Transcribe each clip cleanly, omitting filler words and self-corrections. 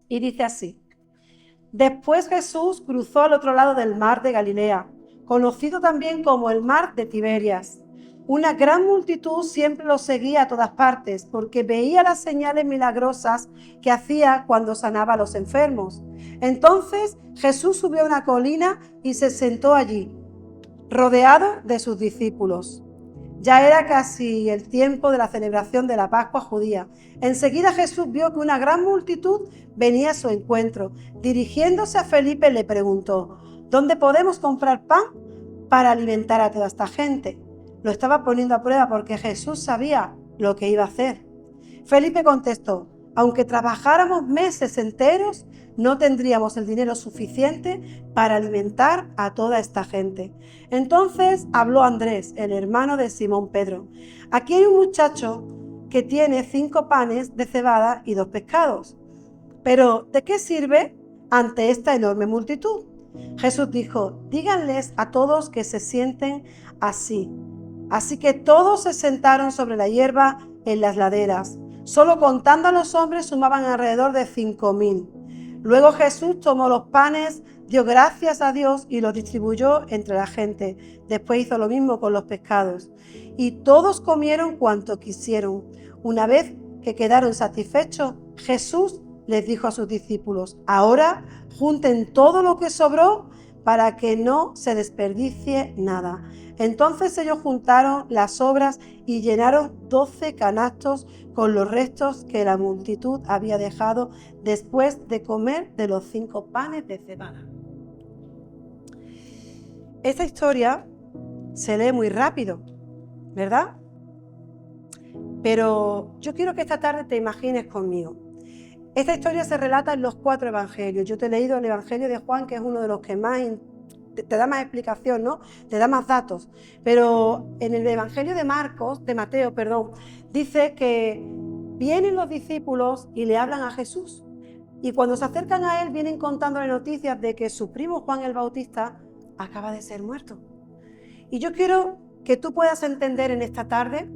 Y dice así: Después Jesús cruzó al otro lado del mar de Galilea, conocido también como el mar de Tiberias. Una gran multitud siempre lo seguía a todas partes, porque veía las señales milagrosas que hacía cuando sanaba a los enfermos. Entonces Jesús subió a una colina y se sentó allí, rodeado de sus discípulos. Ya era casi el tiempo de la celebración de la Pascua judía. Enseguida Jesús vio que una gran multitud venía a su encuentro. Dirigiéndose a Felipe le preguntó: ¿Dónde podemos comprar pan para alimentar a toda esta gente? Lo estaba poniendo a prueba porque Jesús sabía lo que iba a hacer. Felipe contestó: aunque trabajáramos meses enteros, no tendríamos el dinero suficiente para alimentar a toda esta gente. Entonces habló Andrés, el hermano de Simón Pedro. Aquí hay un muchacho que tiene 5 panes de cebada y 2 pescados. Pero, ¿de qué sirve ante esta enorme multitud? Jesús dijo: díganles a todos que se sienten así. Así que todos se sentaron sobre la hierba en las laderas. Solo contando a los hombres sumaban alrededor de 5.000. Luego Jesús tomó los panes, dio gracias a Dios y los distribuyó entre la gente. Después hizo lo mismo con los pescados. Y todos comieron cuanto quisieron. Una vez que quedaron satisfechos, Jesús les dijo a sus discípulos: ahora junten todo lo que sobró para que no se desperdicie nada. Entonces ellos juntaron las sobras y llenaron 12 canastos con los restos que la multitud había dejado después de comer de los 5 panes de cebada. Esta historia se lee muy rápido, ¿verdad? Pero yo quiero que esta tarde te imagines conmigo. Esta historia se relata en los 4 evangelios. Yo te he leído el evangelio de Juan, que es uno de los que más te da más explicación, ¿no? Te da más datos. Pero en el evangelio de Mateo, dice que vienen los discípulos y le hablan a Jesús. Y cuando se acercan a él, vienen contándole noticias de que su primo Juan el Bautista acaba de ser muerto. Y yo quiero que tú puedas entender en esta tarde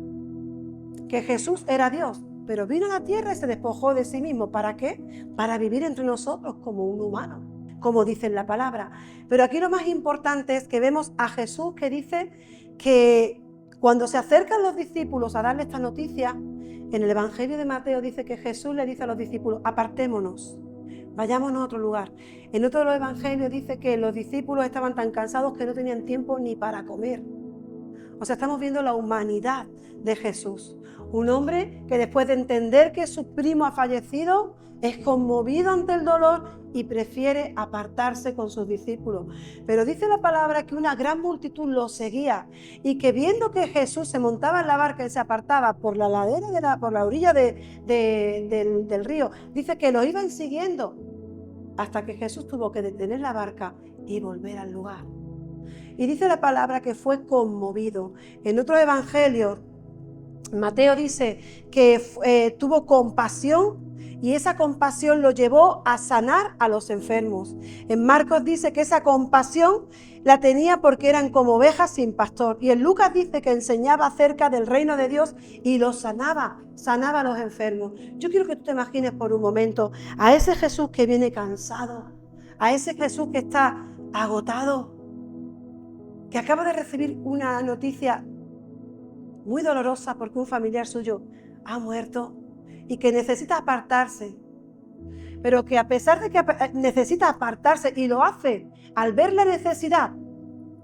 que Jesús era Dios, pero vino a la tierra y se despojó de sí mismo. ¿Para qué? Para vivir entre nosotros como un humano, como dice en la palabra. Pero aquí lo más importante es que vemos a Jesús que dice que cuando se acercan los discípulos a darle esta noticia, en el evangelio de Mateo dice que Jesús le dice a los discípulos: apartémonos, vayámonos a otro lugar. En otro de los evangelios dice que los discípulos estaban tan cansados que no tenían tiempo ni para comer. O sea, estamos viendo la humanidad de Jesús. Un hombre que después de entender que su primo ha fallecido, es conmovido ante el dolor y prefiere apartarse con sus discípulos. Pero dice la palabra que una gran multitud lo seguía y que viendo que Jesús se montaba en la barca y se apartaba por la ladera, por la orilla del río, dice que lo iban siguiendo hasta que Jesús tuvo que detener la barca y volver al lugar. Y dice la palabra que fue conmovido. En otro evangelio, Mateo dice que tuvo compasión y esa compasión lo llevó a sanar a los enfermos. En Marcos dice que esa compasión la tenía porque eran como ovejas sin pastor. Y en Lucas dice que enseñaba acerca del reino de Dios y los sanaba a los enfermos. Yo quiero que tú te imagines por un momento a ese Jesús que viene cansado, a ese Jesús que está agotado, que acaba de recibir una noticia muy dolorosa porque un familiar suyo ha muerto y que necesita apartarse, pero que a pesar de que necesita apartarse y lo hace al ver la necesidad,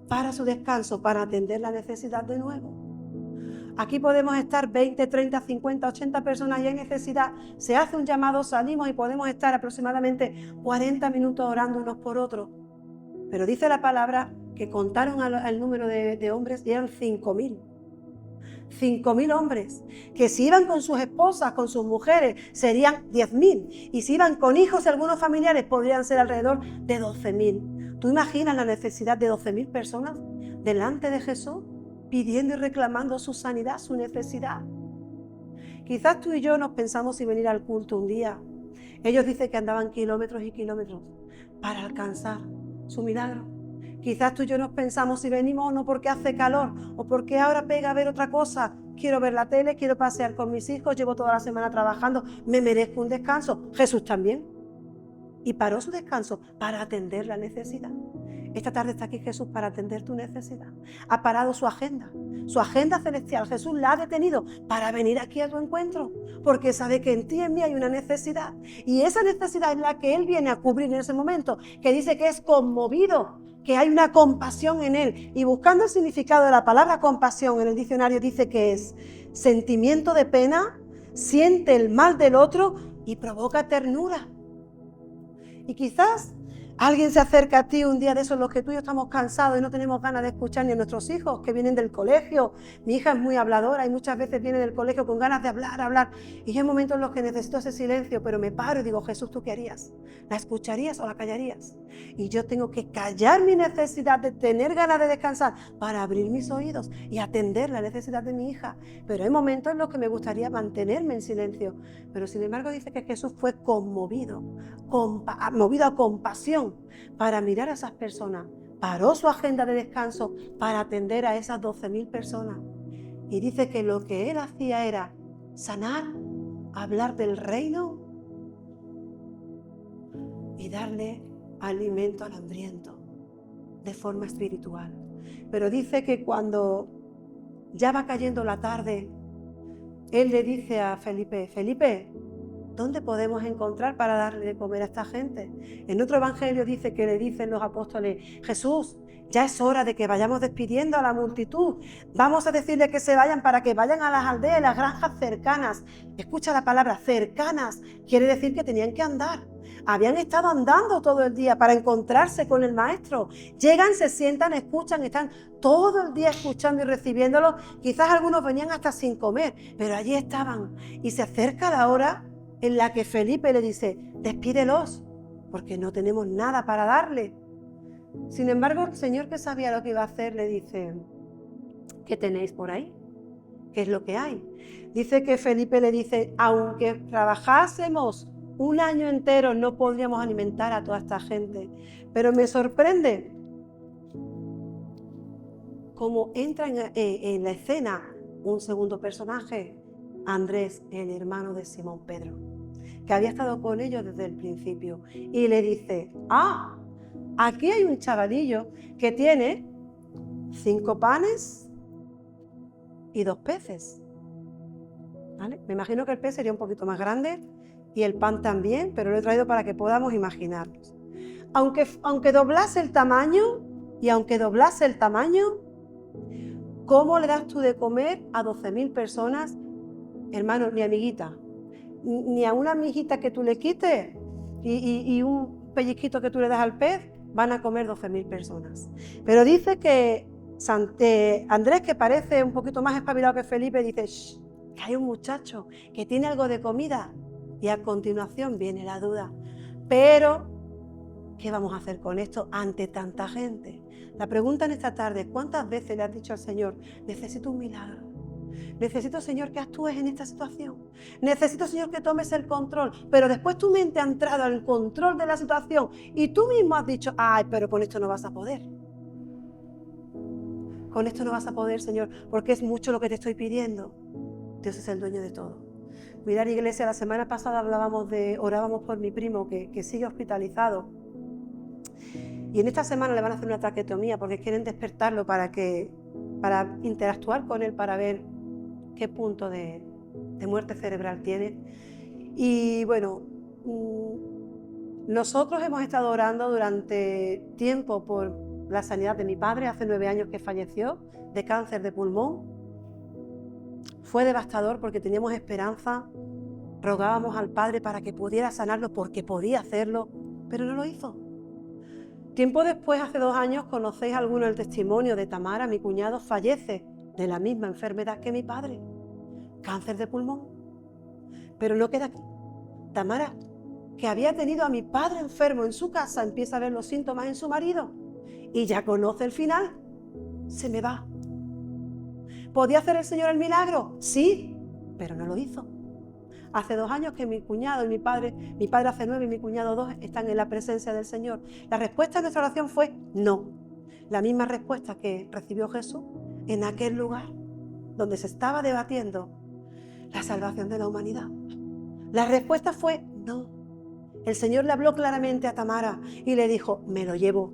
para su descanso, para atender la necesidad de nuevo. Aquí podemos estar 20, 30, 50, 80 personas y hay necesidad, se hace un llamado, salimos y podemos estar aproximadamente 40 minutos orando unos por otros. Pero dice la palabra que contaron el número de hombres y eran 5.000. 5.000 hombres, que si iban con sus esposas, con sus mujeres, serían 10.000. Y si iban con hijos y algunos familiares, podrían ser alrededor de 12.000. ¿Tú imaginas la necesidad de 12.000 personas delante de Jesús, pidiendo y reclamando su sanidad, su necesidad? Quizás tú y yo nos pensamos si venir al culto un día. Ellos dicen que andaban kilómetros y kilómetros para alcanzar su milagro. Quizás tú y yo nos pensamos si venimos o no porque hace calor o porque ahora pega a ver otra cosa. Quiero ver la tele, quiero pasear con mis hijos, llevo toda la semana trabajando, me merezco un descanso. Jesús también. y paró su descanso para atender la necesidad. Esta tarde está aquí Jesús para atender tu necesidad. Ha parado su agenda celestial. Jesús la ha detenido para venir aquí a tu encuentro, porque sabe que en ti y en mí hay una necesidad. Y esa necesidad es la que Él viene a cubrir en ese momento, que dice que es conmovido, que hay una compasión en Él. Y buscando el significado de la palabra compasión en el diccionario dice que es sentimiento de pena, siente el mal del otro y provoca ternura. Y quizás alguien se acerca a ti un día de esos en los que tú y yo estamos cansados y no tenemos ganas de escuchar ni a nuestros hijos que vienen del colegio. Mi hija es muy habladora y muchas veces viene del colegio con ganas de hablar. Y yo hay momentos en los que necesito ese silencio, pero me paro y digo, Jesús, ¿tú qué harías? ¿La escucharías o la callarías? Y yo tengo que callar mi necesidad de tener ganas de descansar para abrir mis oídos y atender la necesidad de mi hija. Pero hay momentos en los que me gustaría mantenerme en silencio. Pero sin embargo dice que Jesús fue conmovido, movido a compasión para mirar a esas personas. Paró su agenda de descanso para atender a esas 12.000 personas. Y dice que lo que Él hacía era sanar, hablar del reino y darle alimento al hambriento de forma espiritual. Pero dice que cuando ya va cayendo la tarde, Él le dice a Felipe, ¿dónde podemos encontrar para darle de comer a esta gente? En otro evangelio dice que le dicen los apóstoles, Jesús, ya es hora de que vayamos despidiendo a la multitud. Vamos a decirle que se vayan para que vayan a las aldeas, las granjas cercanas. Escucha la palabra cercanas, quiere decir que tenían que andar. Habían estado andando todo el día para encontrarse con el maestro. Llegan, se sientan, escuchan, están todo el día escuchando y recibiéndolo. Quizás algunos venían hasta sin comer, pero allí estaban. Y se acerca la hora en la que Felipe le dice, despídelos, porque no tenemos nada para darle. Sin embargo, el Señor, que sabía lo que iba a hacer, le dice, ¿qué tenéis por ahí? ¿Qué es lo que hay? Dice que Felipe le dice, aunque trabajásemos un año entero, no podríamos alimentar a toda esta gente. Pero me sorprende cómo entra en la escena un segundo personaje, Andrés, el hermano de Simón Pedro, que había estado con ellos desde el principio, y le dice, aquí hay un chavalillo que tiene 5 panes y 2 peces. ¿Vale? Me imagino que el pez sería un poquito más grande y el pan también, pero lo he traído para que podamos imaginarnos. Aunque doblase el tamaño, ¿cómo le das tú de comer a 12.000 personas? Hermano, ni amiguita, ni a una amiguita que tú le quites y un pellizquito que tú le das al pez, van a comer 12.000 personas. Pero dice que Andrés, que parece un poquito más espabilado que Felipe, dice, shh, que hay un muchacho que tiene algo de comida. Y a continuación viene la duda. Pero, ¿qué vamos a hacer con esto ante tanta gente? La pregunta en esta tarde, ¿cuántas veces le has dicho al Señor, necesito un milagro? Necesito, Señor, que actúes en esta situación. Necesito, Señor, que tomes el control. Pero después tu mente ha entrado al control de la situación y tú mismo has dicho, ay, pero con esto no vas a poder. Con esto no vas a poder, Señor, porque es mucho lo que te estoy pidiendo. Dios es el dueño de todo. Mirad, iglesia, la semana pasada orábamos por mi primo que sigue hospitalizado. Y en esta semana le van a hacer una traqueotomía porque quieren despertarlo para interactuar con él, para ver qué punto de muerte cerebral tiene. Y bueno, nosotros hemos estado orando durante tiempo por la sanidad de mi padre. Hace 9 años que falleció de cáncer de pulmón. Fue devastador porque teníamos esperanza, rogábamos al Padre para que pudiera sanarlo porque podía hacerlo, pero no lo hizo. Tiempo después, hace 2 años, conocéis alguno el testimonio de Tamara, mi cuñado, fallece de la misma enfermedad que mi padre, cáncer de pulmón. Pero no queda aquí. Tamara, que había tenido a mi padre enfermo en su casa, empieza a ver los síntomas en su marido y ya conoce el final. Se me va. ¿Podía hacer el Señor el milagro? Sí, pero no lo hizo. Hace 2 años que mi cuñado y mi padre hace 9 y mi cuñado 2 están en la presencia del Señor. La respuesta a nuestra oración fue no. La misma respuesta que recibió Jesús en aquel lugar donde se estaba debatiendo la salvación de la humanidad. La respuesta fue no. el Señor le habló claramente a Tamara y le dijo, me lo llevo.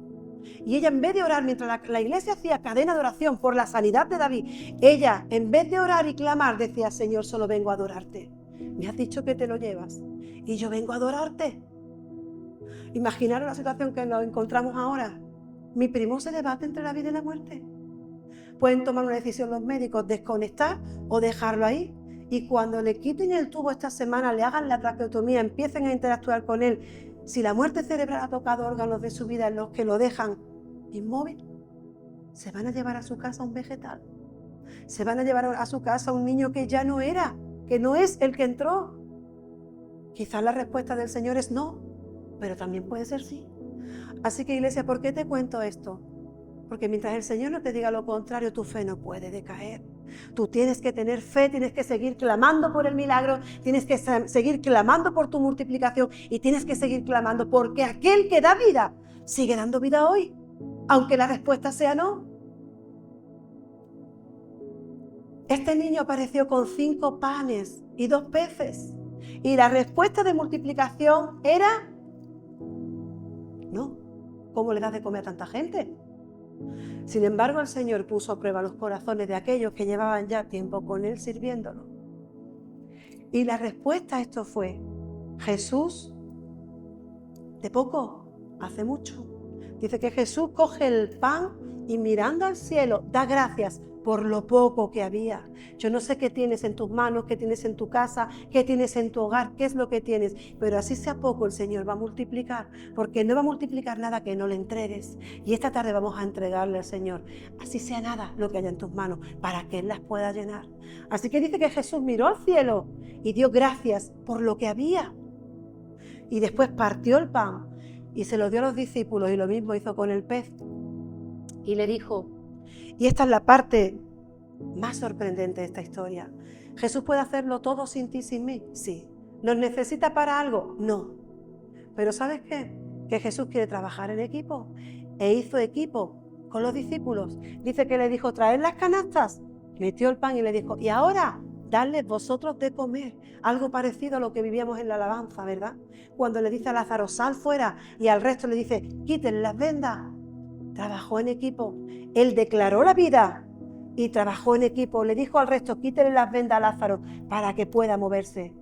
Y ella, en vez de orar, mientras la iglesia hacía cadena de oración por la sanidad de David, ella, en vez de orar y clamar, decía, Señor, solo vengo a adorarte. Me has dicho que te lo llevas y yo vengo a adorarte. Imaginaros la situación que nos encontramos ahora. Mi primo se debate entre la vida y la muerte. Pueden tomar una decisión los médicos, desconectar o dejarlo ahí. Y cuando le quiten el tubo esta semana, le hagan la traqueotomía, empiecen a interactuar con él, si la muerte cerebral ha tocado órganos de su vida en los que lo dejan inmóvil, se van a llevar a su casa un vegetal. Se van a llevar a su casa un niño que ya no era, que no es el que entró. Quizás la respuesta del Señor es no, pero también puede ser sí. Así que, iglesia, ¿por qué te cuento esto? Porque mientras el Señor no te diga lo contrario, tu fe no puede decaer. Tú tienes que tener fe, tienes que seguir clamando por el milagro, tienes que seguir clamando por tu multiplicación y tienes que seguir clamando porque aquel que da vida sigue dando vida hoy, aunque la respuesta sea no. Este niño apareció con 5 panes y 2 peces y la respuesta de multiplicación era no. ¿Cómo le das de comer a tanta gente? Sin embargo, el Señor puso a prueba los corazones de aquellos que llevaban ya tiempo con Él sirviéndolo. Y la respuesta a esto fue, Jesús, de poco, hace mucho. Dice que Jesús coge el pan y mirando al cielo, da gracias por lo poco que había. Yo no sé qué tienes en tus manos, qué tienes en tu casa, qué tienes en tu hogar, qué es lo que tienes, pero así sea poco el Señor va a multiplicar, porque no va a multiplicar nada que no le entregues. Y esta tarde vamos a entregarle al Señor, así sea nada lo que haya en tus manos, para que Él las pueda llenar. Así que dice que Jesús miró al cielo y dio gracias por lo que había. Y después partió el pan y se lo dio a los discípulos y lo mismo hizo con el pez. Y le dijo, y esta es la parte más sorprendente de esta historia, ¿Jesús puede hacerlo todo sin ti, sin mí? Sí. ¿Nos necesita para algo? No. Pero ¿sabes qué? Que Jesús quiere trabajar en equipo e hizo equipo con los discípulos. Dice que le dijo, traed las canastas, metió el pan y le dijo, y ahora dadles vosotros de comer. Algo parecido a lo que vivíamos en la alabanza, ¿verdad? Cuando le dice a Lázaro, sal fuera, y al resto le dice, quiten las vendas. Trabajó en equipo. Él declaró la vida y trabajó en equipo. Le dijo al resto, quítenle las vendas a Lázaro para que pueda moverse.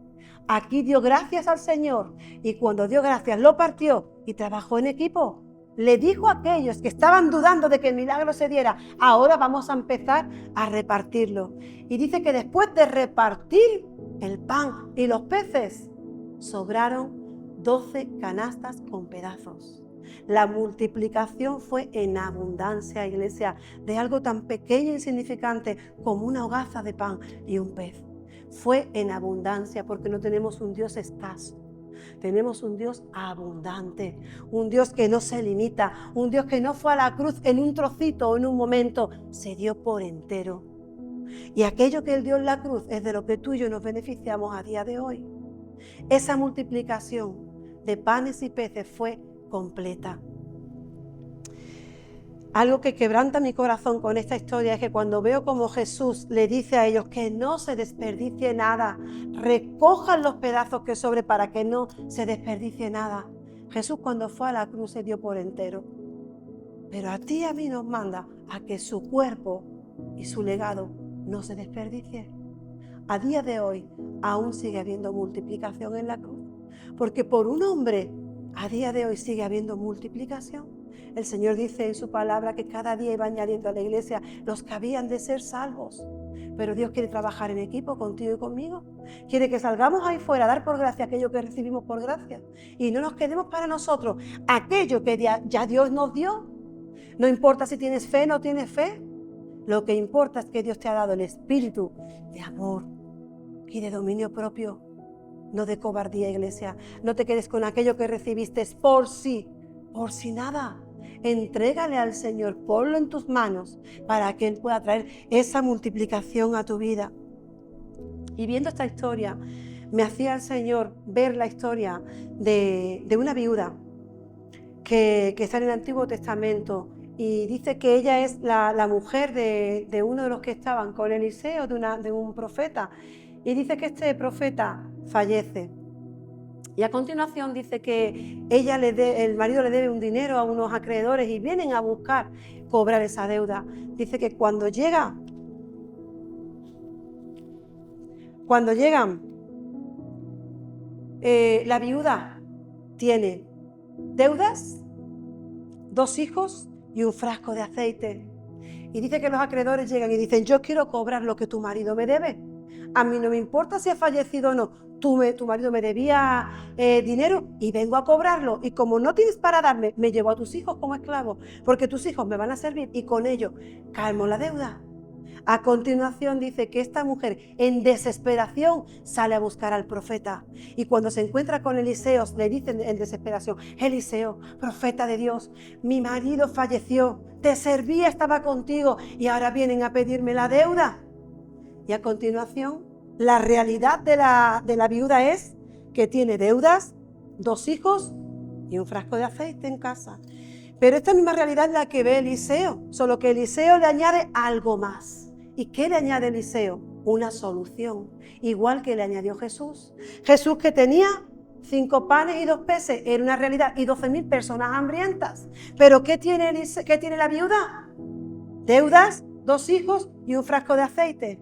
Aquí dio gracias al Señor y cuando dio gracias lo partió y trabajó en equipo. Le dijo a aquellos que estaban dudando de que el milagro se diera, ahora vamos a empezar a repartirlo. Y dice que después de repartir el pan y los peces, sobraron 12 canastas con pedazos. La multiplicación fue en abundancia, iglesia, de algo tan pequeño e insignificante como una hogaza de pan y un pez. Fue en abundancia porque no tenemos un Dios escaso. Tenemos un Dios abundante, un Dios que no se limita, un Dios que no fue a la cruz en un trocito o en un momento, se dio por entero. Y aquello que Él dio en la cruz es de lo que tú y yo nos beneficiamos a día de hoy. Esa multiplicación de panes y peces fue completa. Algo que quebranta mi corazón con esta historia es que cuando veo como Jesús le dice a ellos que no se desperdicie nada, recojan los pedazos que sobre para que no se desperdicie nada. Jesús cuando fue a la cruz se dio por entero. Pero a ti y a mí nos manda a que su cuerpo y su legado no se desperdicie. A día de hoy aún sigue habiendo multiplicación en la cruz, porque por un hombre a día de hoy sigue habiendo multiplicación. El Señor dice en su palabra que cada día iba añadiendo a la iglesia los que habían de ser salvos. Pero Dios quiere trabajar en equipo contigo y conmigo. Quiere que salgamos ahí fuera a dar por gracia aquello que recibimos por gracia. Y no nos quedemos para nosotros aquello que ya Dios nos dio. No importa si tienes fe o no tienes fe. Lo que importa es que Dios te ha dado el espíritu de amor y de dominio propio. No de cobardía, iglesia. No te quedes con aquello que recibiste por sí nada. Entrégale al Señor, ponlo en tus manos para que Él pueda traer esa multiplicación a tu vida. Y viendo esta historia, me hacía el Señor ver la historia de una viuda que está en el Antiguo Testamento y dice que ella es la mujer de uno de los que estaban con Eliseo, de un profeta. Y dice que este profeta fallece Y a continuación dice que el marido le debe un dinero a unos acreedores y vienen a buscar cobrar esa deuda. Dice que cuando llegan, la viuda tiene deudas, 2 hijos y un frasco de aceite. Y dice que los acreedores llegan y dicen: yo quiero cobrar lo que tu marido me debe. A mí no me importa si ha fallecido o no. Tu marido me debía dinero y vengo a cobrarlo. Y como no tienes para darme, me llevo a tus hijos como esclavos, porque tus hijos me van a servir y con ello calmo la deuda. A continuación dice que esta mujer en desesperación sale a buscar al profeta y cuando se encuentra con Eliseo le dice en desesperación: Eliseo, profeta de Dios, mi marido falleció, te servía, estaba contigo y ahora vienen a pedirme la deuda. Y a continuación la realidad de la viuda es que tiene deudas, 2 hijos y un frasco de aceite en casa. Pero esta misma realidad es la que ve Eliseo, solo que Eliseo le añade algo más. ¿Y qué le añade Eliseo? Una solución, igual que le añadió Jesús. Jesús, que tenía 5 panes y 2 peces, era una realidad, y 12.000 personas hambrientas. Pero ¿qué tiene la viuda? Deudas, 2 hijos y un frasco de aceite.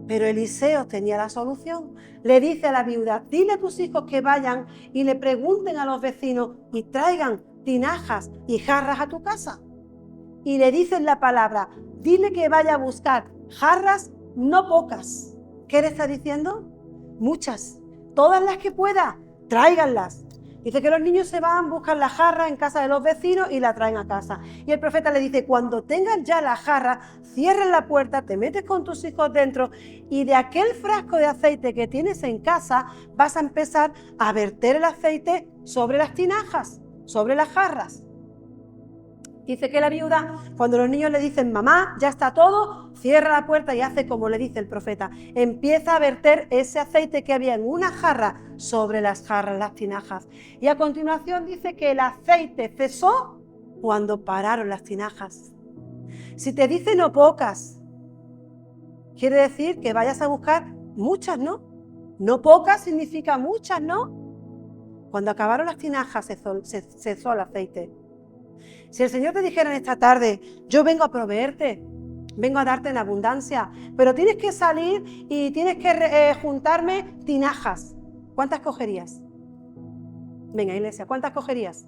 Pero Eliseo tenía la solución. Le dice a la viuda: dile a tus hijos que vayan y le pregunten a los vecinos y traigan tinajas y jarras a tu casa. Y le dicen la palabra: dile que vaya a buscar jarras, no pocas. ¿Qué le está diciendo? Muchas, todas las que pueda, tráiganlas. Dice que los niños se van, buscan la jarra en casa de los vecinos y la traen a casa. Y el profeta le dice: cuando tengan ya la jarra, cierren la puerta, te metes con tus hijos dentro y de aquel frasco de aceite que tienes en casa vas a empezar a verter el aceite sobre las tinajas, sobre las jarras. Dice que la viuda, cuando los niños le dicen: mamá, ya está todo, cierra la puerta y hace como le dice el profeta. Empieza a verter ese aceite que había en una jarra sobre las jarras, las tinajas. Y a continuación dice que el aceite cesó cuando pararon las tinajas. Si te dice no pocas, quiere decir que vayas a buscar muchas, ¿no? No pocas significa muchas, ¿no? Cuando acabaron las tinajas cesó el aceite. Si el Señor te dijera en esta tarde: yo vengo a proveerte, vengo a darte en abundancia, pero tienes que salir y tienes que juntarme tinajas, ¿cuántas cogerías? Venga, iglesia, ¿cuántas cogerías?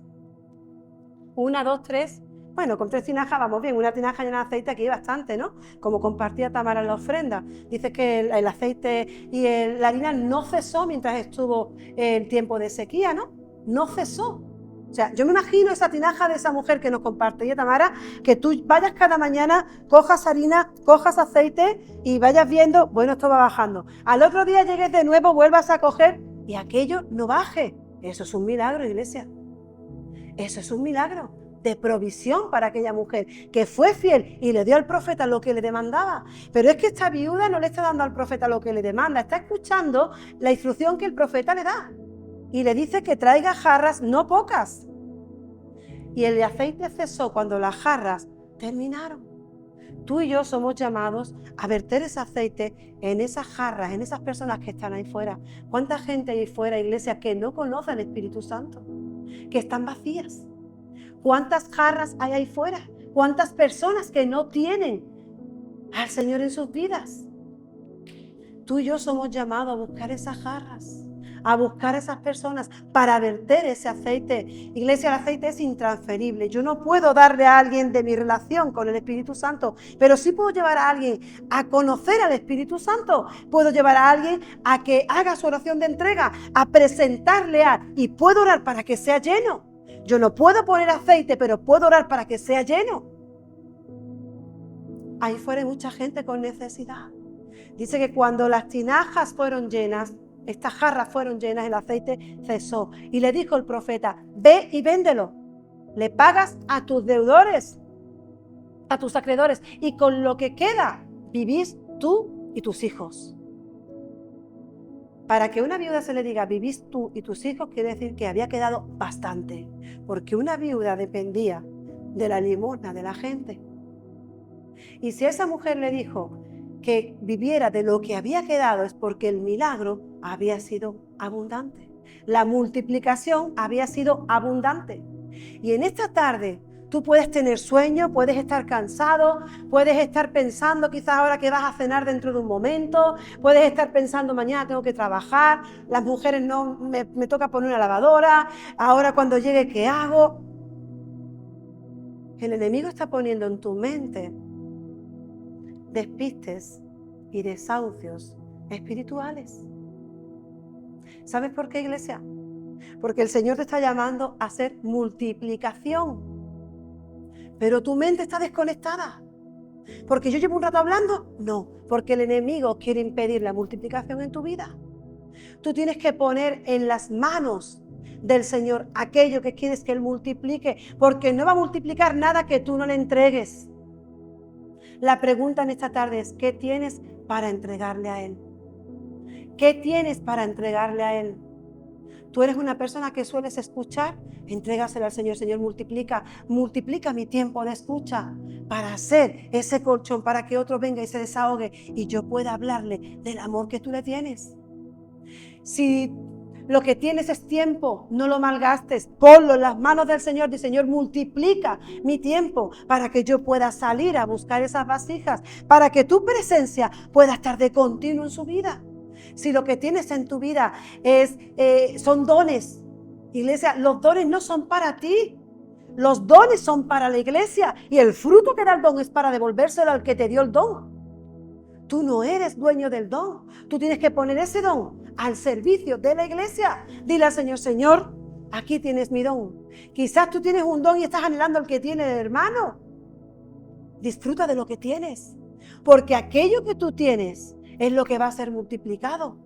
1, 2, 3. Bueno, con 3 tinajas vamos bien. Una tinaja llena de aceite aquí hay bastante, ¿no? Como compartía Tamara en la ofrenda. Dice que el aceite y la harina no cesó mientras estuvo el tiempo de sequía, ¿no? No cesó. O sea, yo me imagino esa tinaja de esa mujer que nos compartía Tamara, que tú vayas cada mañana, cojas harina, cojas aceite y vayas viendo: bueno, esto va bajando. Al otro día llegues de nuevo, vuelvas a coger y aquello no baje. Eso es un milagro, iglesia. Eso es un milagro de provisión para aquella mujer que fue fiel y le dio al profeta lo que le demandaba. Pero es que esta viuda no le está dando al profeta lo que le demanda, está escuchando la instrucción que el profeta le da. Y le dice que traiga jarras, no pocas. Y el aceite cesó cuando las jarras terminaron. Tú y yo somos llamados a verter ese aceite en esas jarras, en esas personas que están ahí fuera. ¿Cuánta gente hay fuera, iglesia, que no conoce al Espíritu Santo? Que están vacías. ¿Cuántas jarras hay ahí fuera? ¿Cuántas personas que no tienen al Señor en sus vidas? Tú y yo somos llamados a buscar esas jarras, a buscar esas personas para verter ese aceite. Iglesia, el aceite es intransferible. Yo no puedo darle a alguien de mi relación con el Espíritu Santo, pero sí puedo llevar a alguien a conocer al Espíritu Santo. Puedo llevar a alguien a que haga su oración de entrega, a presentarle y puedo orar para que sea lleno. Yo no puedo poner aceite, pero puedo orar para que sea lleno. Ahí fuera hay mucha gente con necesidad. Dice que cuando las tinajas fueron llenas, estas jarras fueron llenas, el aceite cesó. Y le dijo el profeta: ve y véndelo. Le pagas a tus deudores, a tus acreedores, y con lo que queda vivís tú y tus hijos. Para que a una viuda se le diga vivís tú y tus hijos, quiere decir que había quedado bastante, porque una viuda dependía de la limosna de la gente. Y si esa mujer le dijo que viviera de lo que había quedado, es porque el milagro había sido abundante. La multiplicación había sido abundante. Y en esta tarde tú puedes tener sueño, puedes estar cansado, puedes estar pensando quizás ahora que vas a cenar dentro de un momento, puedes estar pensando mañana tengo que trabajar, las mujeres no me toca poner una lavadora, ahora cuando llegue ¿qué hago? El enemigo está poniendo en tu mente despistes y desahucios espirituales. ¿Sabes por qué, iglesia? Porque el Señor te está llamando a hacer multiplicación. Pero tu mente está desconectada. ¿Porque yo llevo un rato hablando? No, porque el enemigo quiere impedir la multiplicación en tu vida. Tú tienes que poner en las manos del Señor aquello que quieres que Él multiplique, porque no va a multiplicar nada que tú no le entregues. La pregunta en esta tarde es, ¿qué tienes para entregarle a Él? ¿Qué tienes para entregarle a Él? Tú eres una persona que sueles escuchar, entrégaselo al Señor. Señor, multiplica mi tiempo de escucha para hacer ese colchón, para que otro venga y se desahogue y yo pueda hablarle del amor que tú le tienes. Si lo que tienes es tiempo, no lo malgastes, ponlo en las manos del Señor. Dice, Señor, multiplica mi tiempo para que yo pueda salir a buscar esas vasijas, para que tu presencia pueda estar de continuo en su vida. Si lo que tienes en tu vida son dones, iglesia, los dones no son para ti. Los dones son para la iglesia y el fruto que da el don es para devolvérselo al que te dio el don. Tú no eres dueño del don. Tú tienes que poner ese don al servicio de la iglesia. Dile al Señor, Señor, aquí tienes mi don. Quizás tú tienes un don y estás anhelando el que tiene el hermano. Disfruta de lo que tienes, porque aquello que tú tienes es lo que va a ser multiplicado.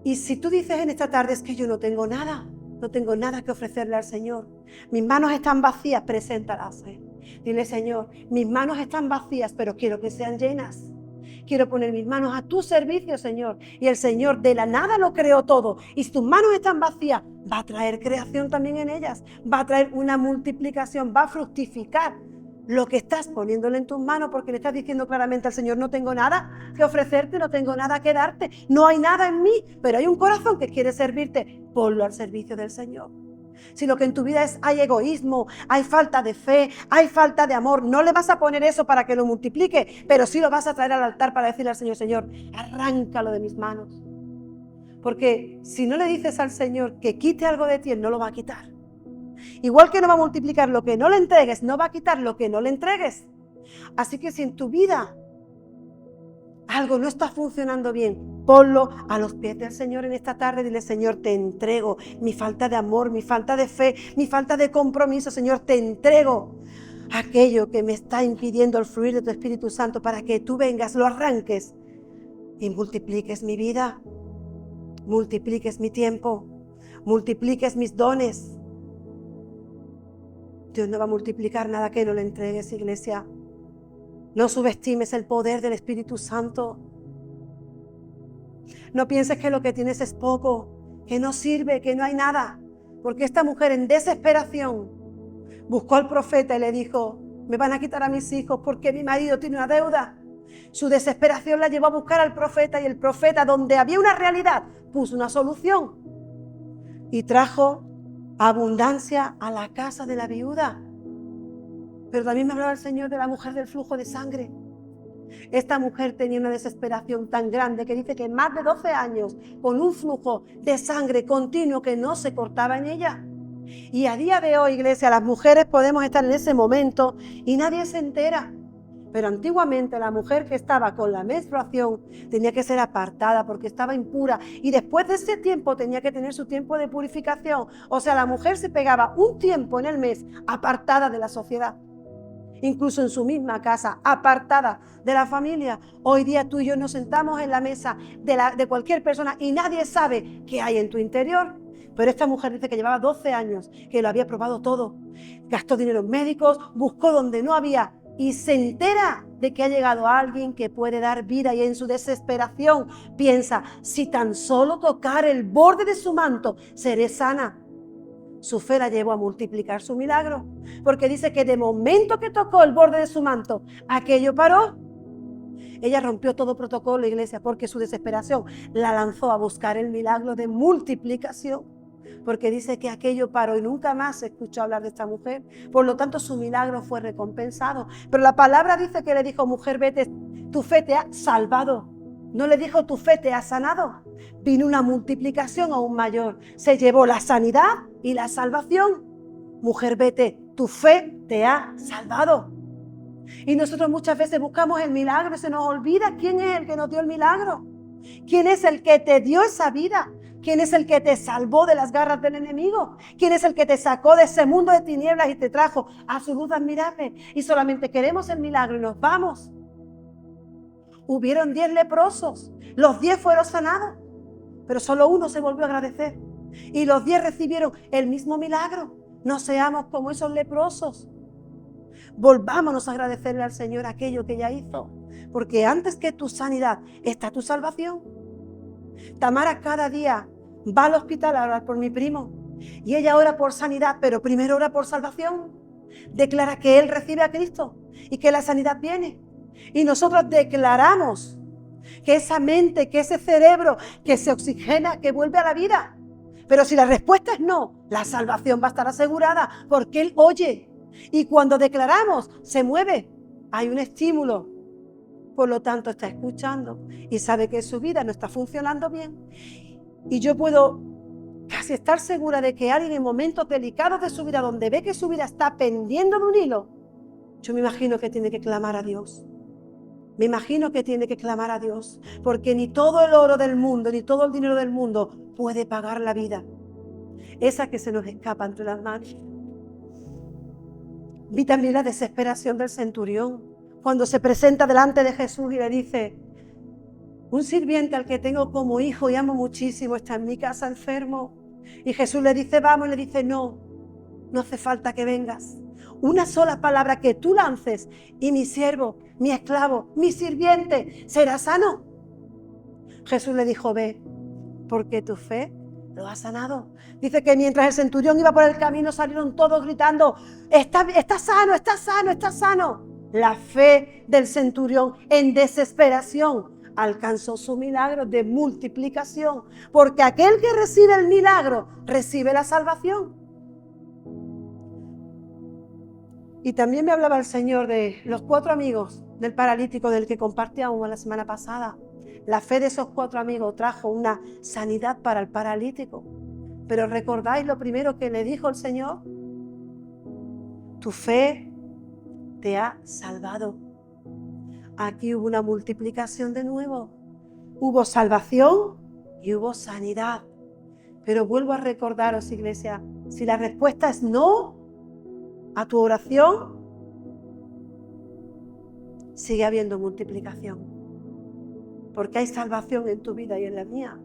Y si tú dices en esta tarde, es que yo no tengo nada que ofrecerle al Señor, mis manos están vacías, preséntalas. Dile, Señor, mis manos están vacías, pero quiero que sean llenas. Quiero poner mis manos a tu servicio, Señor. Y el Señor de la nada lo creó todo. Y si tus manos están vacías, va a traer creación también en ellas. Va a traer una multiplicación, va a fructificar lo que estás poniéndole en tus manos, porque le estás diciendo claramente al Señor, no tengo nada que ofrecerte, no tengo nada que darte, no hay nada en mí, pero hay un corazón que quiere servirte. Ponlo al servicio del Señor. Si lo que en tu vida hay egoísmo, hay falta de fe, hay falta de amor, no le vas a poner eso para que lo multiplique, pero sí lo vas a traer al altar para decirle al Señor, Señor, arráncalo de mis manos. Porque si no le dices al Señor que quite algo de ti, Él no lo va a quitar. Igual que no va a multiplicar lo que no le entregues, no va a quitar lo que no le entregues. Así que si en tu vida algo no está funcionando bien, ponlo a los pies del Señor en esta tarde. Dile, Señor, te entrego mi falta de amor, mi falta de fe, mi falta de compromiso. Señor, te entrego aquello que me está impidiendo el fluir de tu Espíritu Santo para que tú vengas, lo arranques y multipliques mi vida, multipliques mi tiempo, multipliques mis dones. Dios no va a multiplicar nada que no le entregues, iglesia. No subestimes el poder del Espíritu Santo. No pienses que lo que tienes es poco, que no sirve, que no hay nada. Porque esta mujer en desesperación buscó al profeta y le dijo, me van a quitar a mis hijos porque mi marido tiene una deuda. Su desesperación la llevó a buscar al profeta y el profeta, donde había una realidad, puso una solución y trajo abundancia a la casa de la viuda. Pero también me hablaba el Señor de la mujer del flujo de sangre. Esta mujer tenía una desesperación tan grande que dice que más de 12 años con un flujo de sangre continuo que no se cortaba en ella. Y a día de hoy, iglesia, las mujeres podemos estar en ese momento y nadie se entera. Pero antiguamente la mujer que estaba con la menstruación tenía que ser apartada porque estaba impura y después de ese tiempo tenía que tener su tiempo de purificación. O sea, la mujer se pegaba un tiempo en el mes apartada de la sociedad, incluso en su misma casa, apartada de la familia. Hoy día tú y yo nos sentamos en la mesa de cualquier persona y nadie sabe qué hay en tu interior. Pero esta mujer dice que llevaba 12 años, que lo había probado todo, gastó dinero en médicos, buscó donde no había y se entera de que ha llegado alguien que puede dar vida y en su desesperación piensa, si tan solo tocar el borde de su manto, seré sana. Su fe la llevó a multiplicar su milagro, porque dice que de momento que tocó el borde de su manto, aquello paró. Ella rompió todo protocolo, iglesia, porque su desesperación la lanzó a buscar el milagro de multiplicación. Porque dice que aquello paró y nunca más se escuchó hablar de esta mujer. Por lo tanto, su milagro fue recompensado. Pero la palabra dice que le dijo, mujer, vete, tu fe te ha salvado. No le dijo, tu fe te ha sanado. Vino una multiplicación aún mayor. Se llevó la sanidad y la salvación. Mujer, vete, tu fe te ha salvado. Y nosotros muchas veces buscamos el milagro y se nos olvida quién es el que nos dio el milagro. ¿Quién es el que te dio esa vida? ¿Quién es el que te salvó de las garras del enemigo? ¿Quién es el que te sacó de ese mundo de tinieblas y te trajo a su luz admirable? Y solamente queremos el milagro y nos vamos. Hubieron 10 leprosos, los 10 fueron sanados, pero solo uno se volvió a agradecer. Y los 10 recibieron el mismo milagro. No seamos como esos leprosos. Volvámonos a agradecerle al Señor aquello que ya hizo, porque antes que tu sanidad está tu salvación. Tamara cada día va al hospital a orar por mi primo y ella ora por sanidad, pero primero ora por salvación. Declara que él recibe a Cristo y que la sanidad viene. Y nosotros declaramos que esa mente, que ese cerebro que se oxigena, que vuelve a la vida. Pero si la respuesta es no, la salvación va a estar asegurada porque él oye. Y cuando declaramos, se mueve. Hay un estímulo. Por lo tanto, está escuchando y sabe que su vida no está funcionando bien. Y yo puedo casi estar segura de que alguien en momentos delicados de su vida, donde ve que su vida está pendiendo de un hilo, yo me imagino que tiene que clamar a Dios. Me imagino que tiene que clamar a Dios, porque ni todo el oro del mundo, ni todo el dinero del mundo puede pagar la vida, esa que se nos escapa entre las manos. Vi también la desesperación del centurión, cuando se presenta delante de Jesús y le dice, un sirviente al que tengo como hijo y amo muchísimo está en mi casa enfermo. Y Jesús le dice, vamos, y le dice, no hace falta que vengas. Una sola palabra que tú lances y mi siervo, mi esclavo, mi sirviente será sano. Jesús le dijo, ve, porque tu fe lo ha sanado. Dice que mientras el centurión iba por el camino salieron todos gritando, está sano, está sano, está sano. La fe del centurión en desesperación alcanzó su milagro de multiplicación, porque aquel que recibe el milagro recibe la salvación. Y también me hablaba el Señor de los 4 amigos del paralítico del que compartíamos la semana pasada. La fe de esos 4 amigos trajo una sanidad para el paralítico. Pero ¿recordáis lo primero que le dijo el Señor? Tu fe te ha salvado. Aquí hubo una multiplicación de nuevo. Hubo salvación y hubo sanidad. Pero vuelvo a recordaros, iglesia, si la respuesta es no a tu oración, sigue habiendo multiplicación. Porque hay salvación en tu vida y en la mía.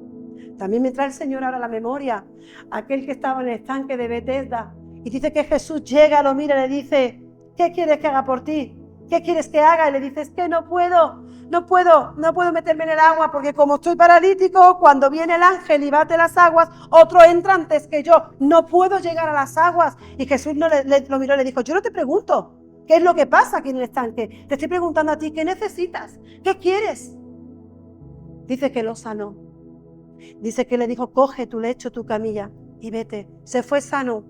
También me trae el Señor ahora a la memoria aquel que estaba en el estanque de Betesda y dice que Jesús llega, lo mira y le dice, ¿qué quieres que haga por ti? ¿Qué quieres que haga? Y le dice, es que no puedo meterme en el agua porque como estoy paralítico, cuando viene el ángel y bate las aguas, otro entra antes que yo, no puedo llegar a las aguas. Y Jesús lo miró y le dijo, yo no te pregunto qué es lo que pasa aquí en el estanque, te estoy preguntando a ti, ¿qué necesitas? ¿Qué quieres? Dice que lo sanó. Dice que le dijo, coge tu lecho, tu camilla y vete. Se fue sano.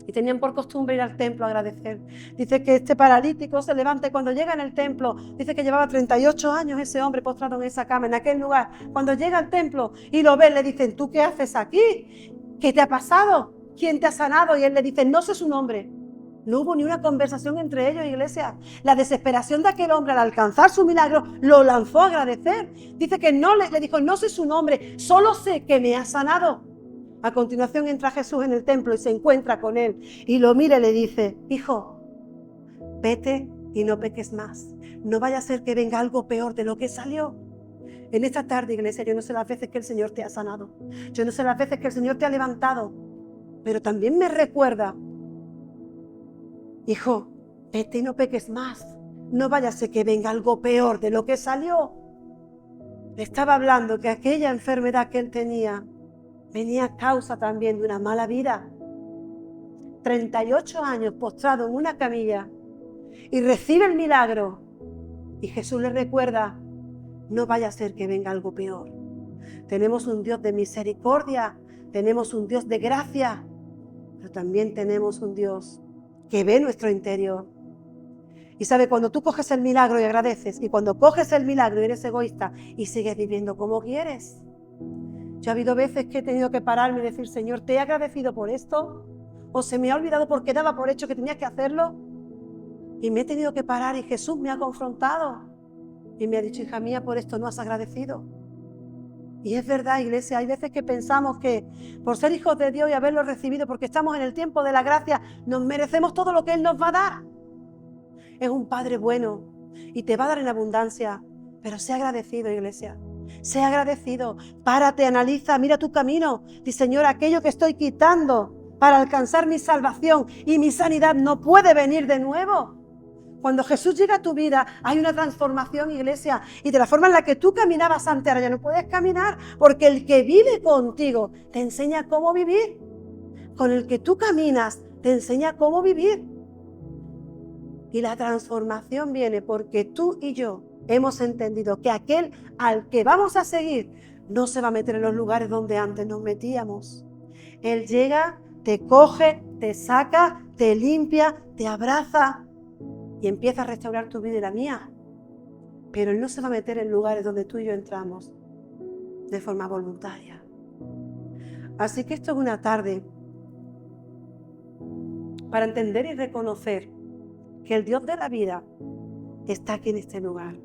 Y tenían por costumbre ir al templo a agradecer. Dice que este paralítico se levanta y cuando llega en el templo, dice que llevaba 38 años ese hombre postrado en esa cama, en aquel lugar. Cuando llega al templo y lo ve, le dicen, ¿tú qué haces aquí? ¿Qué te ha pasado? ¿Quién te ha sanado? Y él le dice, no sé su nombre. No hubo ni una conversación entre ellos, iglesia. La desesperación de aquel hombre al alcanzar su milagro lo lanzó a agradecer. Dice que no le dijo, no sé su nombre, solo sé que me ha sanado. A continuación entra Jesús en el templo y se encuentra con él y lo mira y le dice, hijo, vete y no peques más. No vaya a ser que venga algo peor de lo que salió. En esta tarde, iglesia, yo no sé las veces que el Señor te ha sanado. Yo no sé las veces que el Señor te ha levantado. Pero también me recuerda, hijo, vete y no peques más. No vaya a ser que venga algo peor de lo que salió. Le estaba hablando que aquella enfermedad que él tenía venía a causa también de una mala vida. 38 años postrado en una camilla y recibe el milagro Y Jesús les recuerda, no vaya a ser que venga algo peor. Tenemos un Dios de misericordia, tenemos un Dios de gracia, pero también tenemos un Dios que ve nuestro interior. Y sabe, cuando tú coges el milagro y agradeces, y cuando coges el milagro y eres egoísta y sigues viviendo como quieres. Yo ha habido veces que he tenido que pararme y decir, Señor, ¿te he agradecido por esto? ¿O se me ha olvidado porque daba por hecho que tenías que hacerlo? Y me he tenido que parar y Jesús me ha confrontado y me ha dicho, hija mía, por esto no has agradecido. Y es verdad, iglesia, hay veces que pensamos que por ser hijos de Dios y haberlo recibido, porque estamos en el tiempo de la gracia, nos merecemos todo lo que Él nos va a dar. Es un Padre bueno y te va a dar en abundancia, pero sé agradecido, iglesia. Sé agradecido, párate, analiza, mira tu camino. Dice, Señor, aquello que estoy quitando para alcanzar mi salvación y mi sanidad no puede venir de nuevo. Cuando Jesús llega a tu vida, hay una transformación, iglesia, y de la forma en la que tú caminabas antes, ahora ya no puedes caminar, porque el que vive contigo te enseña cómo vivir. Con el que tú caminas, te enseña cómo vivir. Y la transformación viene porque tú y yo hemos entendido que aquel al que vamos a seguir no se va a meter en los lugares donde antes nos metíamos. Él llega, te coge, te saca, te limpia, te abraza y empieza a restaurar tu vida y la mía. Pero Él no se va a meter en lugares donde tú y yo entramos de forma voluntaria. Así que esto es una tarde para entender y reconocer que el Dios de la vida está aquí en este lugar,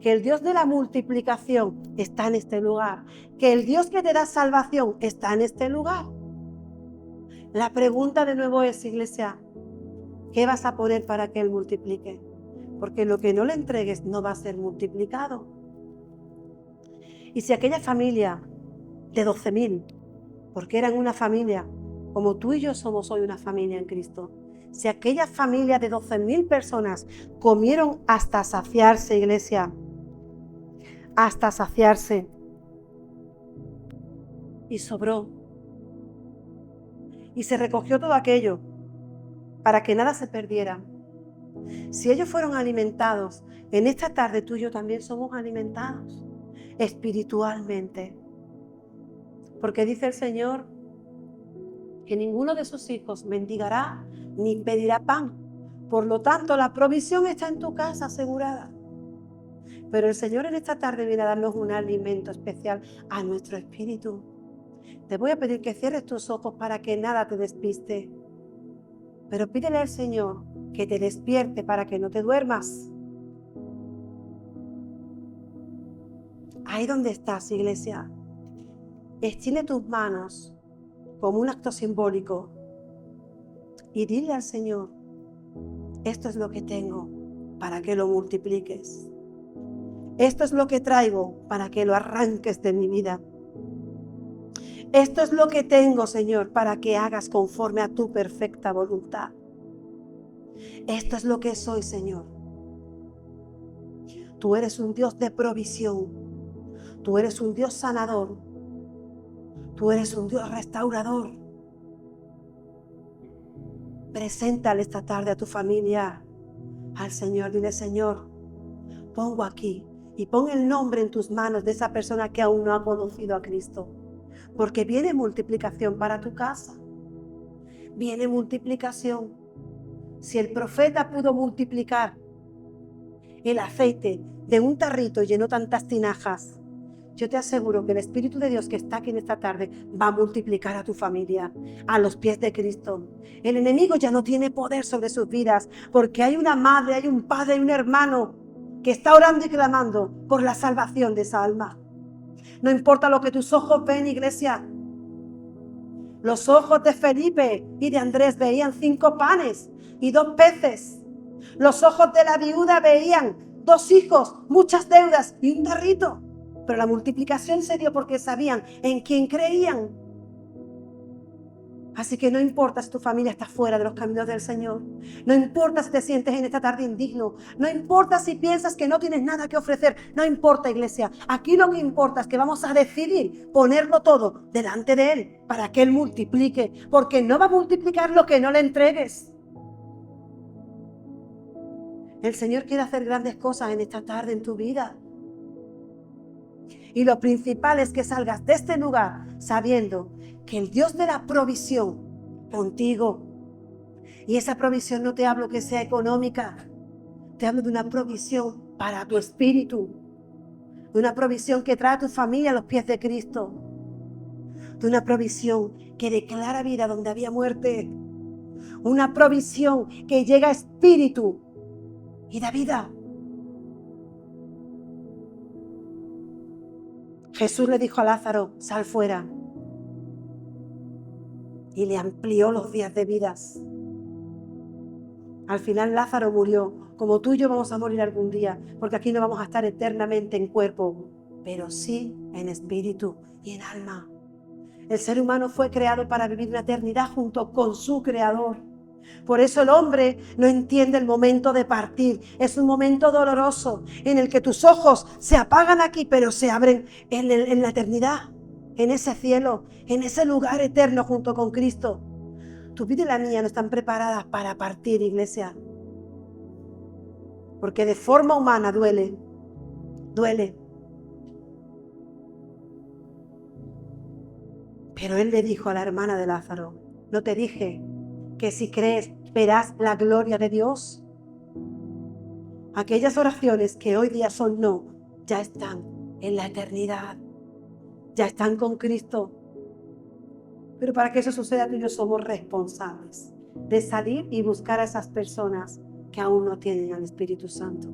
que el Dios de la multiplicación está en este lugar, que el Dios que te da salvación está en este lugar. La pregunta de nuevo es, iglesia, ¿qué vas a poner para que Él multiplique? Porque lo que no le entregues no va a ser multiplicado. Y si aquella familia de 12.000, porque eran una familia, como tú y yo somos hoy una familia en Cristo, si aquella familia de 12.000 personas comieron hasta saciarse, iglesia, hasta saciarse, y sobró, y se recogió todo aquello para que nada se perdiera. Si ellos fueron alimentados, en esta tarde tú y yo también somos alimentados espiritualmente. Porque dice el Señor que ninguno de sus hijos mendigará ni pedirá pan. Por lo tanto, la provisión está en tu casa asegurada. Pero el Señor en esta tarde viene a darnos un alimento especial a nuestro espíritu. Te voy a pedir que cierres tus ojos para que nada te despiste. Pero pídele al Señor que te despierte para que no te duermas. Ahí donde estás, iglesia, extiende tus manos como un acto simbólico y dile al Señor, esto es lo que tengo para que lo multipliques. Esto es lo que traigo para que lo arranques de mi vida. Esto es lo que tengo, Señor, para que hagas conforme a tu perfecta voluntad. Esto es lo que soy, Señor. Tú eres un Dios de provisión. Tú eres un Dios sanador. Tú eres un Dios restaurador. Preséntale esta tarde a tu familia, al Señor. Dile, Señor, pongo aquí y pon el nombre en tus manos de esa persona que aún no ha conocido a Cristo. Porque viene multiplicación para tu casa. Viene multiplicación. Si el profeta pudo multiplicar el aceite de un tarrito y llenó tantas tinajas, yo te aseguro que el Espíritu de Dios que está aquí en esta tarde va a multiplicar a tu familia a los pies de Cristo. El enemigo ya no tiene poder sobre sus vidas porque hay una madre, hay un padre, hay un hermano que está orando y clamando por la salvación de esa alma. No importa lo que tus ojos ven, iglesia. Los ojos de Felipe y de Andrés veían 5 panes y 2 peces. Los ojos de la viuda veían 2 hijos, muchas deudas y un tarrito. Pero la multiplicación se dio porque sabían en quién creían. Así que no importa si tu familia está fuera de los caminos del Señor. No importa si te sientes en esta tarde indigno. No importa si piensas que no tienes nada que ofrecer. No importa, iglesia. Aquí lo que importa es que vamos a decidir ponerlo todo delante de Él para que Él multiplique. Porque no va a multiplicar lo que no le entregues. El Señor quiere hacer grandes cosas en esta tarde en tu vida. Y lo principal es que salgas de este lugar sabiendo que el Dios de la provisión contigo. Y esa provisión no te hablo que sea económica, te hablo de una provisión para tu espíritu, de una provisión que trae a tu familia a los pies de Cristo, de una provisión que declara vida donde había muerte, una provisión que llega a espíritu y da vida. Jesús le dijo a Lázaro, sal fuera, y le amplió los días de vidas. Al final Lázaro murió, como tú y yo vamos a morir algún día, porque aquí no vamos a estar eternamente en cuerpo, pero sí en espíritu y en alma. El ser humano fue creado para vivir una eternidad junto con su Creador. Por eso el hombre no entiende el momento de partir. Es un momento doloroso en el que tus ojos se apagan aquí, pero se abren en la eternidad, en ese cielo, en ese lugar eterno junto con Cristo. Tu vida y la mía no están preparadas para partir, iglesia. Porque de forma humana duele. Pero él le dijo a la hermana de Lázaro, ¿no te dije que si crees verás la gloria de Dios? Aquellas oraciones que hoy día son no, ya están en la eternidad, ya están con Cristo. Pero para que eso suceda, tú y yo somos responsables de salir y buscar a esas personas que aún no tienen al Espíritu Santo.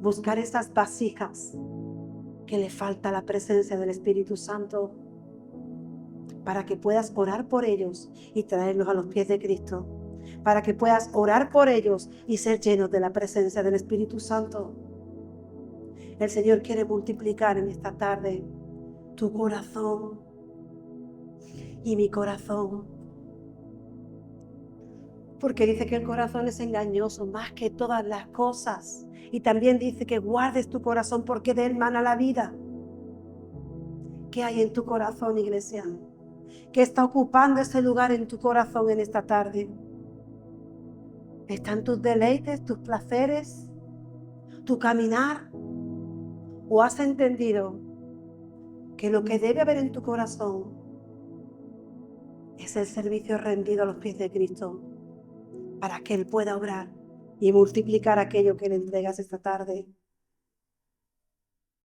Buscar esas vasijas que le falta la presencia del Espíritu Santo, para que puedas orar por ellos y traerlos a los pies de Cristo, para que puedas orar por ellos y ser llenos de la presencia del Espíritu Santo. El Señor quiere multiplicar en esta tarde tu corazón y mi corazón, porque dice que el corazón es engañoso más que todas las cosas, y también dice que guardes tu corazón porque de él mana la vida. ¿Qué hay en tu corazón, iglesia? ¿Qué está ocupando ese lugar en tu corazón en esta tarde? ¿Están tus deleites, tus placeres, tu caminar? ¿O has entendido que lo que debe haber en tu corazón es el servicio rendido a los pies de Cristo, para que Él pueda obrar y multiplicar aquello que le entregas esta tarde?